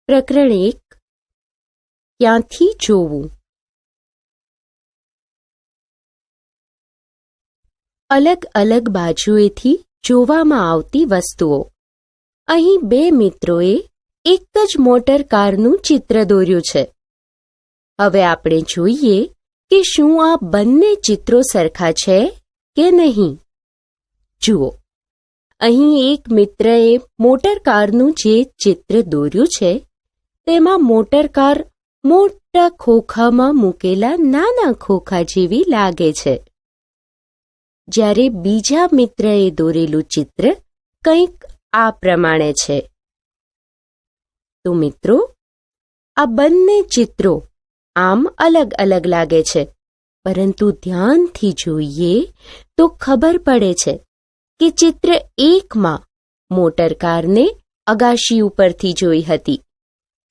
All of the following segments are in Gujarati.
પ્રકરણ 1 ક્યાંથી જોવું? અલગ અલગ બાજુએથી જોવામાં આવતી વસ્તુઓ. અહીં બે મિત્રોએ એક જ મોટર કારનું ચિત્ર દોર્યું છે. હવે આપણે જોઈએ કે શું આ બંને ચિત્રો સરખા છે કે નહીં. જુઓ, અહીં એક મિત્રએ મોટર કારનું જે ચિત્ર દોર્યું છે તેમાં મોટર કાર મોટા ખોખામાં મૂકેલા નાના ખોખા જેવી લાગે છે, જ્યારે બીજા મિત્રએ દોરેલું ચિત્ર કંઈક આ પ્રમાણે છે. તો મિત્રો, આ બંને ચિત્રો આમ અલગ અલગ લાગે છે, પરંતુ ધ્યાનથી જોઈએ તો ખબર પડે છે કે ચિત્ર 1માં મોટર કારને અગાશી ઉપરથી જોઈ હતી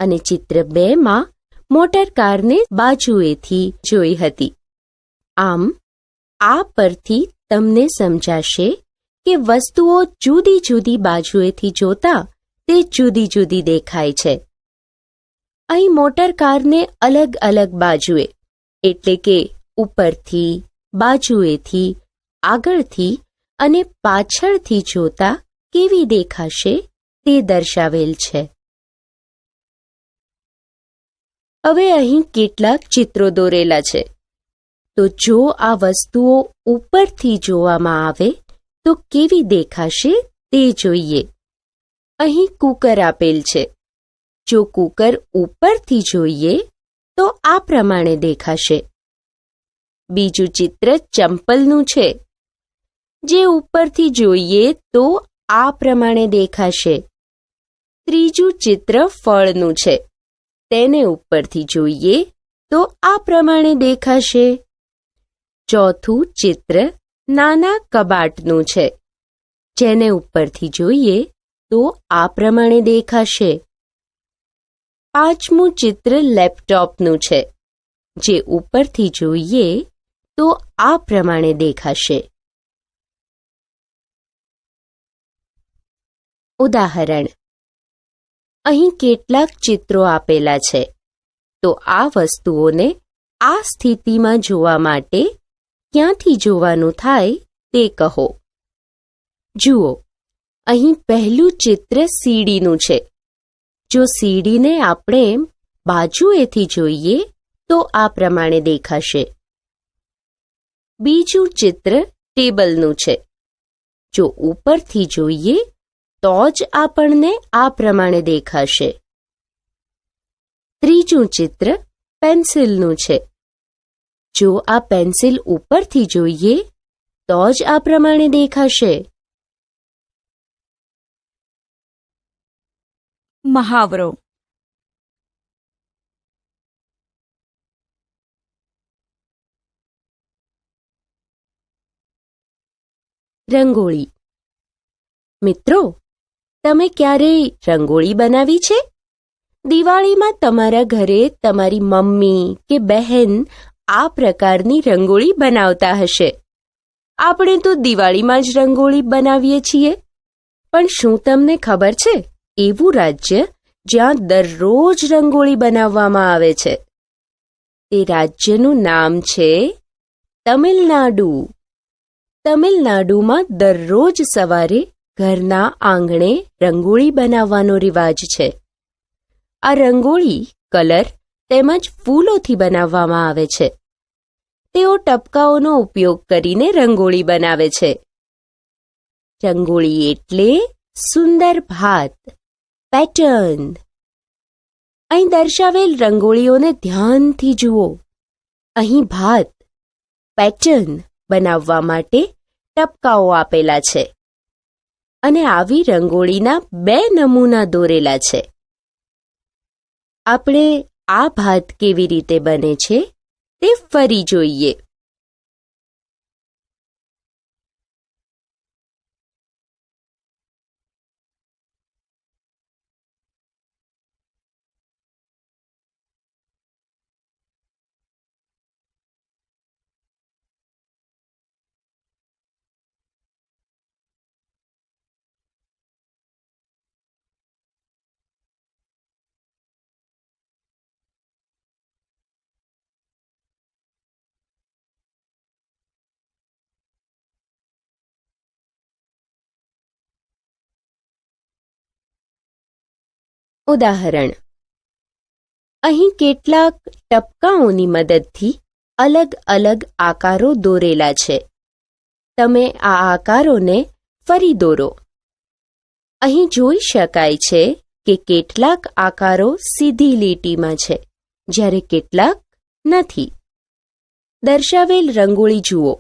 અને ચિત્ર 2માં મોટર કારને બાજુએથી જોઈ હતી. આમ આ પરથી તમને સમજાશે કે વસ્તુઓ જુદી જુદી બાજુએથી જોતા તે જુદી જુદી દેખાય છે. અહીં મોટર કારને અલગ અલગ બાજુએ એટલે કે ઉપરથી, બાજુએથી, આગળથી અને પાછળથી જોતા કેવી દેખાશે તે દર્શાવેલ છે. હવે અહીં કેટલાક ચિત્રો દોરેલા છે, તો જો આ વસ્તુઓ ઉપરથી જોવામાં આવે તો કેવી દેખાશે તે જોઈએ. અહીં કૂકર આપેલ છે. જો કૂકર ઉપરથી જોઈએ તો આ પ્રમાણે દેખાશે. બીજું ચિત્ર ચંપલનું છે. જે ઉપરથી જોઈએ તો આ પ્રમાણે દેખાશે. ત્રીજું ચિત્ર ફળનું છે. તેને ઉપરથી જોઈએ તો આ પ્રમાણે દેખાશે. ચોથું ચિત્ર નાના કબાટનું છે. જેને ઉપરથી જોઈએ તો આ પ્રમાણે દેખાશે. પાંચમું ચિત્ર લેપટોપનું છે. જે ઉપરથી જોઈએ તો આ પ્રમાણે દેખાશે. ઉદાહરણ: અહીં કેટલાક ચિત્રો આપેલા છે, તો આ વસ્તુઓને આ સ્થિતિમાં જોવા માટે ક્યાંથી જોવાનું થાય તે કહો. જુઓ, અહીં પહેલું ચિત્ર સીડીનું છે. જો સીડીને આપણે બાજુએથી જોઈએ તો આ પ્રમાણે દેખાશે. બીજું ચિત્ર ટેબલનું છે. જો ઉપરથી જોઈએ તો જ આપણને આ પ્રમાણે દેખાશે. ત્રીજું ચિત્ર પેન્સિલનું છે. જો આ પેન્સિલ ઉપરથી જોઈએ તો જ આ પ્રમાણે દેખાશે. મહાવરો. રંગોળી. મિત્રો, તમે ક્યારેય રંગોળી બનાવી છે? દિવાળીમાં તમારા ઘરે તમારી મમ્મી કે બહેન આ પ્રકારની રંગોળી બનાવતા હશે. આપણે તો દિવાળીમાં જ રંગોળી બનાવીએ છીએ. પણ શું તમને ખબર છે એવું રાજ્ય જ્યાં દરરોજ રંગોળી બનાવવામાં આવે છે? તે રાજ્યનું નામ છે તમિલનાડુ. તમિલનાડુમાં દરરોજ સવારે ઘરના આંગણે રંગોળી બનાવવાનો રિવાજ છે. આ રંગોળી કલર તેમજ ફૂલોથી બનાવવામાં આવે છે. તેઓ ટપકાઓનો ઉપયોગ કરીને રંગોળી બનાવે છે. રંગોળી એટલે સુંદર ભાત, પેટર્ન. અહીં દર્શાવેલ રંગોળીઓને ધ્યાનથી જુઓ. અહીં ભાત, પેટર્ન બનાવવા માટે ટપકાઓ આપેલા છે અને આવી રંગોળીના 2 નમૂના દોરેલા છે. આપણે આ ભાત કેવી રીતે બને છે તે ફરી જોઈએ. ઉદાહરણ: અહીં કેટલાક ટપકાઓની મદદથી અલગ અલગ આકારો દોરેલા છે. તમે આ આકારોને ફરી દોરો. અહીં જોઈ શકાય છે કે કેટલાક આકારો સીધી લીટીમાં છે, જ્યારે કેટલાક નથી. દર્શાવેલ રંગોળી જુઓ.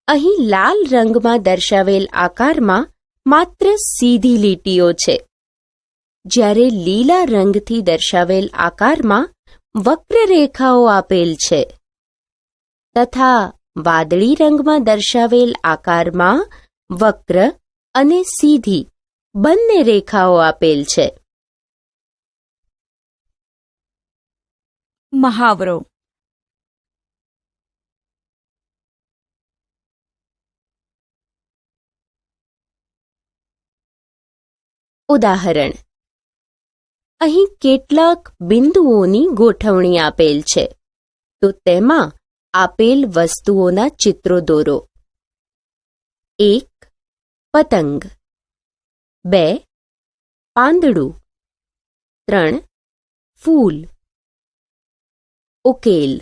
અહીં લાલ રંગમાં દર્શાવેલ આકારમાં માત્ર સીધી લીટીઓ છે, જ્યારે લીલા રંગથી દર્શાવેલ આકારમાં વક્રરેખાઓ આપેલ છે, તથા વાદળી રંગમાં દર્શાવેલ આકારમાં વક્ર અને સીધી બંને રેખાઓ આપેલ છે. મહાવરો. ઉદાહરણ: અહીં કેટલાક બિંદુઓની ગોઠવણી આપેલ છે, તો તેમાં આપેલ વસ્તુઓના ચિત્રો દોરો. 1. પતંગ. 2. પાંદડું. 3. ફૂલ. ઉકેલ.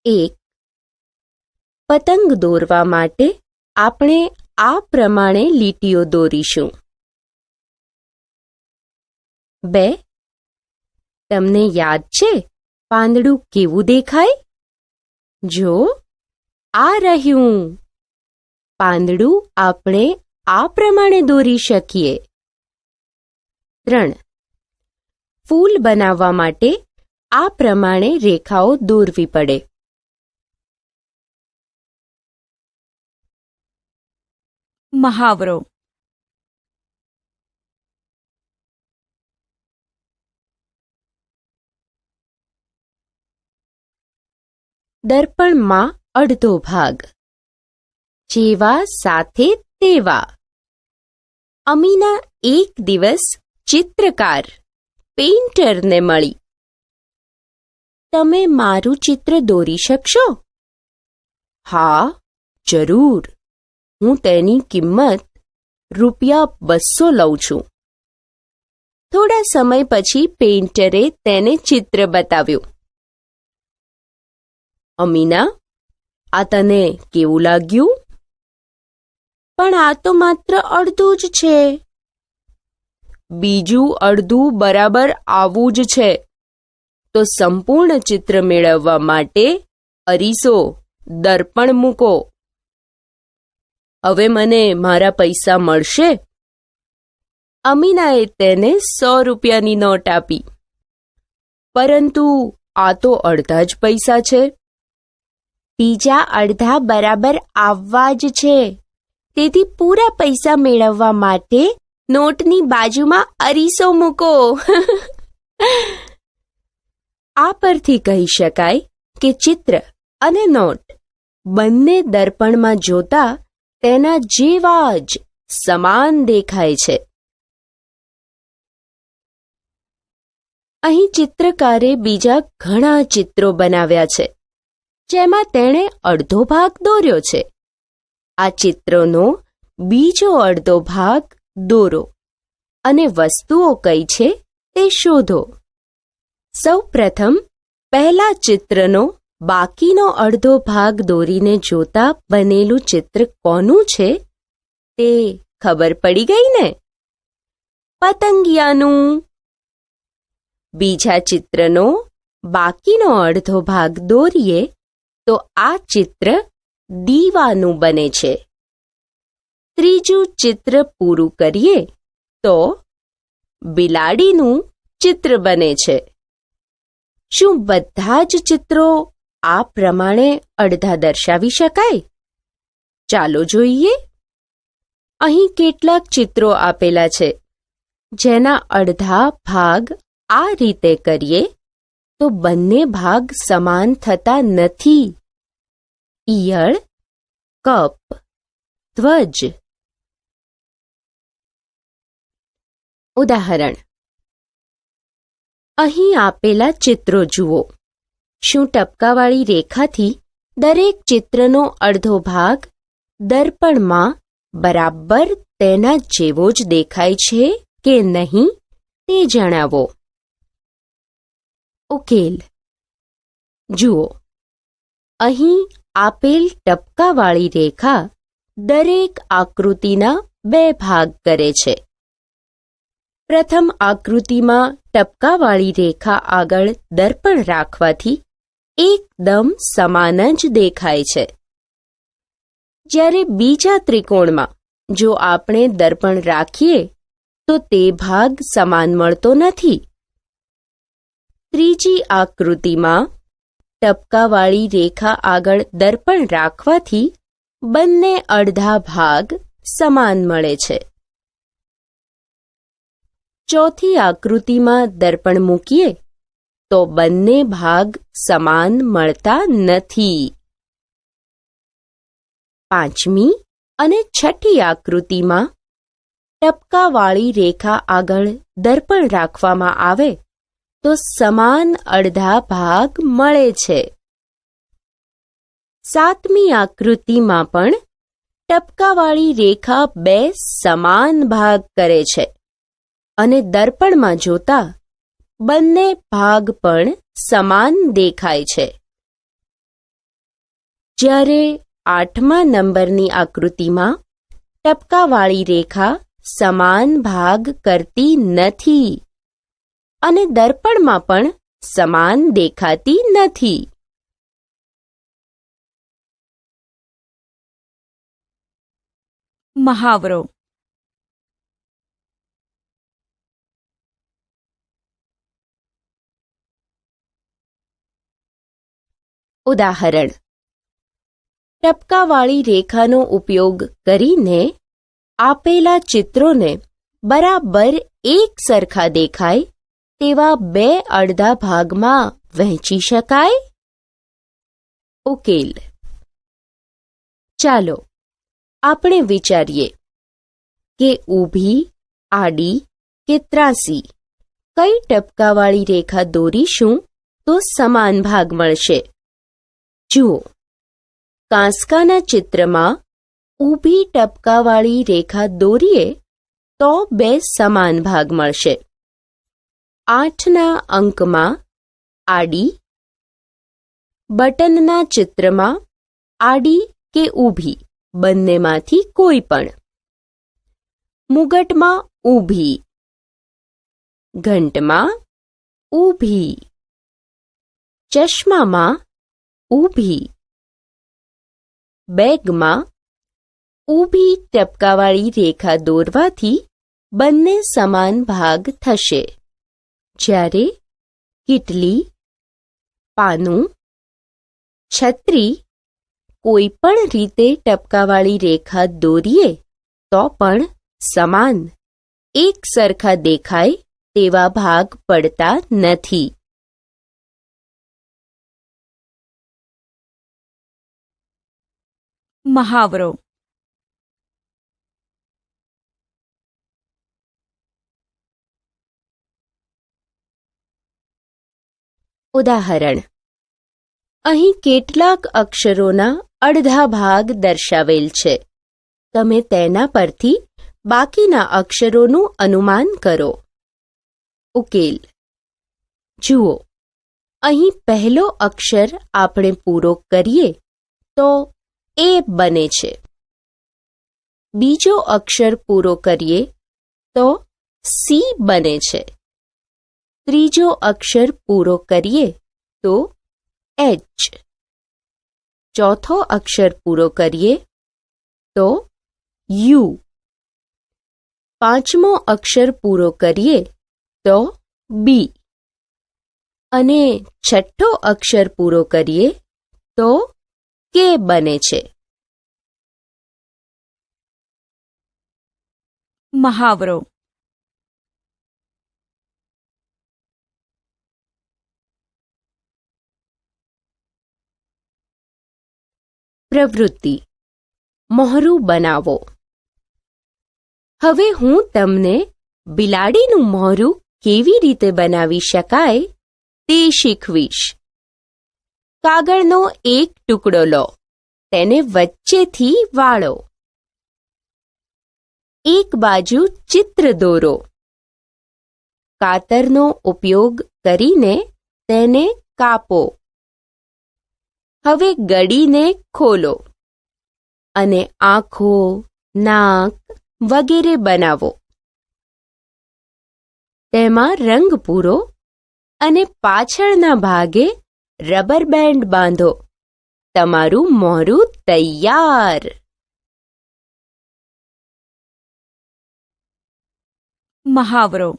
1. પતંગ દોરવા માટે આપણે આ પ્રમાણે લીટીઓ દોરીશું. 2. તમને યાદ છે પાંદડું કેવું દેખાય? જો, આ રહ્યું. પાંદડું આપણે આ પ્રમાણે દોરી શકીએ. 3. ફૂલ બનાવવા માટે આ પ્રમાણે રેખાઓ દોરવી પડે. મહાવરો. દર્પણમાં અડધો ભાગ. જેવા સાથે તેવા. અમીના એક દિવસ ચિત્રકાર પેઇન્ટરને મળી. તમે મારું ચિત્ર દોરી શકશો? હા, જરૂર. હું તેની કિંમત ₹200 લઉં છું. થોડા સમય પછી પેઇન્ટરે તેને ચિત્ર બતાવ્યું. અમીના, આ તને કેવું લાગ્યું? પણ આ તો માત્ર અડધું જ છે. બીજું અડધું બરાબર આવું જ છે. તો સંપૂર્ણ ચિત્ર મેળવવા માટે અરીસો, દર્પણ મૂકો. હવે મને મારા પૈસા મળશે? અમીનાએ તેને ₹100ની નોટ આપી. પરંતુ આ તો અડધા જ પૈસા છે. બીજા અડધા બરાબર આવવા જ છે. તેથી પૂરા પૈસા મેળવવા માટે નોટની બાજુમાં અરીસો મૂકો. આ પરથી કહી શકાય કે ચિત્ર અને નોટ બંને દર્પણમાં જોતા તેના જેવા જ સમાન દેખાય છે. અહીં ચિત્રકારે બીજા ઘણા ચિત્રો બનાવ્યા છે, જેમાં તેણે અડધો ભાગ દોર્યો છે. આ ચિત્રોનો બીજો અડધો ભાગ દોરો અને વસ્તુઓ કઈ છે તે શોધો. સૌપ્રથમ પહેલા ચિત્રનો બાકીનો અડધો ભાગ દોરીને જોતા બનેલું ચિત્ર કોનું છે તે ખબર પડી ગઈ ને? પતંગિયાનું. બીજા ચિત્રનો બાકીનો અડધો ભાગ દોરીએ તો આ ચિત્ર દીવાનું બને છે. ત્રીજું ચિત્ર પૂરું કરીએ તો બિલાડીનું ચિત્ર બને છે. શું બધા જ ચિત્રો આ પ્રમાણે અડધા દર્શાવી શકાય? ચાલો જોઈએ. અહીં કેટલાક ચિત્રો આપેલા છે, જેના અડધા ભાગ આ રીતે કરીએ તો બંને ભાગ સમાન થતા નથી. ઈયળ, કપ, ધ્વજ. ઉદાહરણ: અહીં આપેલા ચિત્રો જુઓ. શું ટપકાવાળી રેખાથી દરેક ચિત્રનો અડધો ભાગ દર્પણમાં બરાબર તેના જેવો જ દેખાય છે કે નહીં તે જણાવો. ઉકેલ. જુઓ, અહીં આપેલ ટપકાવાળી રેખા દરેક આકૃતિના 2 ભાગ કરે છે. પ્રથમ આકૃતિમાં ટપકાવાળી રેખા આગળ દર્પણ રાખવાથી એકદમ સમાન જ દેખાય છે. જ્યારે બીજા ત્રિકોણમાં જો આપણે દર્પણ રાખીએ તો તે ભાગ સમાન મળતો નથી. ત્રીજી આકૃતિમાં ટપકાવાળી રેખા આગળ દર્પણ રાખવાથી બંને અડધા ભાગ સમાન મળે છે. ચોથી આકૃતિમાં દર્પણ મૂકીએ તો બંને ભાગ સમાન મળતા નથી. પાંચમી અને છઠ્ઠી આકૃતિમાં ટપકાવાળી રેખા આગળ દર્પણ રાખવામાં આવે તો સમાન અડધા ભાગ મળે છે. સાતમી આકૃતિમાં પણ ટપકાવાળી રેખા 2 સમાન ભાગ કરે છે અને દર્પણમાં જોતા બંને ભાગ પણ સમાન દેખાય છે. જ્યારે 8મા નંબરની આકૃતિમાં ટપકાવાળી રેખા સમાન ભાગ કરતી નથી અને દર્પણમાં પણ સમાન દેખાતી નથી. મહાવરો. ઉદાહરણ. ટપકાવાળી રેખાનો ઉપયોગ કરીને આપેલા ચિત્રોને બરાબર એક સરખા દેખાય તેવા 2 અડધા ભાગમાં વહેંચી શકાય? ઉકેલ. ચાલો આપણે વિચારીએ કે ઊભી, આડી કે ત્રાંસી કઈ ટપકાવાળી રેખા દોરીશું તો સમાન ભાગ મળશે. જુઓ, કાંસકાના ચિત્રમાં ઊભી ટપકાવાળી રેખા દોરીએ તો 2 સમાન ભાગ મળશે. 8ના અંકમાં આડી, બટનના ચિત્રમાં આડી કે ઊભી બંનેમાંથી કોઈ પણ. મુગટમાં ઊભી, ઘંટમાં ઊભી, ચશ્મામાં ઊભી, બેગમાં ઊભી ટપકાવાળી રેખા દોરવાથી બંને સમાન ભાગ થશે. જ્યારે કીટલી, પાનું, છત્રી કોઈ પણ રીતે ટપકાવાળી રેખા દોરીએ તો પણ સમાન એક સરખા દેખાય તેવા ભાગ પડતા નથી. મહાવરો. ઉદાહરણ. અહીં કેટલાક અક્ષરોના અડધા ભાગ દર્શાવેલ છે. તમે તેના પરથી બાકીના અક્ષરોનું અનુમાન કરો. ઉકેલ. જુઓ, અહીં પહેલો અક્ષર આપણે પૂરો કરીએ તો એ બને છે. બીજો અક્ષર પૂરો કરીએ તો સી બને છે. ત્રીજો અક્ષર પૂરો કરીએ તો એચ. ચોથો અક્ષર પૂરો કરીએ તો યુ. પાંચમો અક્ષર પૂરો કરીએ તો બી અને છઠ્ઠો અક્ષર પૂરો કરીએ તો કે બને છે. મહાવરો. પ્રવૃત્તિ. મોહરું બનાવો. હવે હું તમને બિલાડીનું મોહરું કેવી રીતે બનાવી શકાય તે શીખવીશ. કાગળનો એક ટુકડો લો, તેને વચ્ચેથી વાળો. એક બાજુ ચિત્ર દોરો. કાતરનો ઉપયોગ કરીને તેને કાપો. હવે ગડીને ખોલો અને આંખો, નાક વગેરે બનાવો. તેમાં રંગ પૂરો અને પાછળના ભાગે રબર બેન્ડ બાંધો. તમારું મોરું તૈયાર. મહાવરો.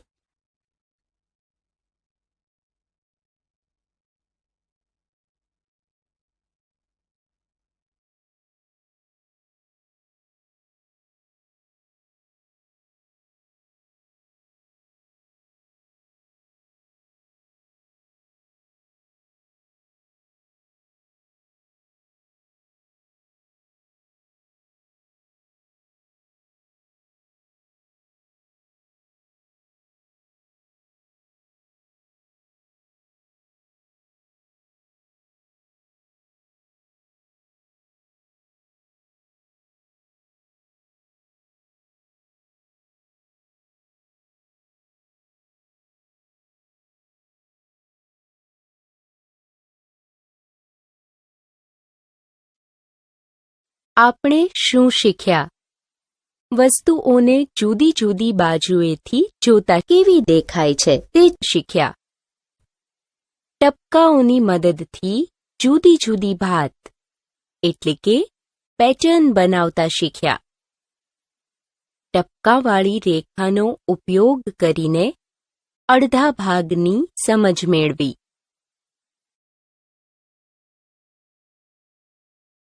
આપણે શું શીખ્યા? વસ્તુઓને જુદી જુદી બાજુએથી જોતા કેવી દેખાય છે તે શીખ્યા. ટપકાઓની મદદથી જુદી જુદી ભાત એટલે કે પેટર્ન બનાવતા શીખ્યા. ટપકાવાળી રેખાનો ઉપયોગ કરીને અડધા ભાગની સમજ મેળવી.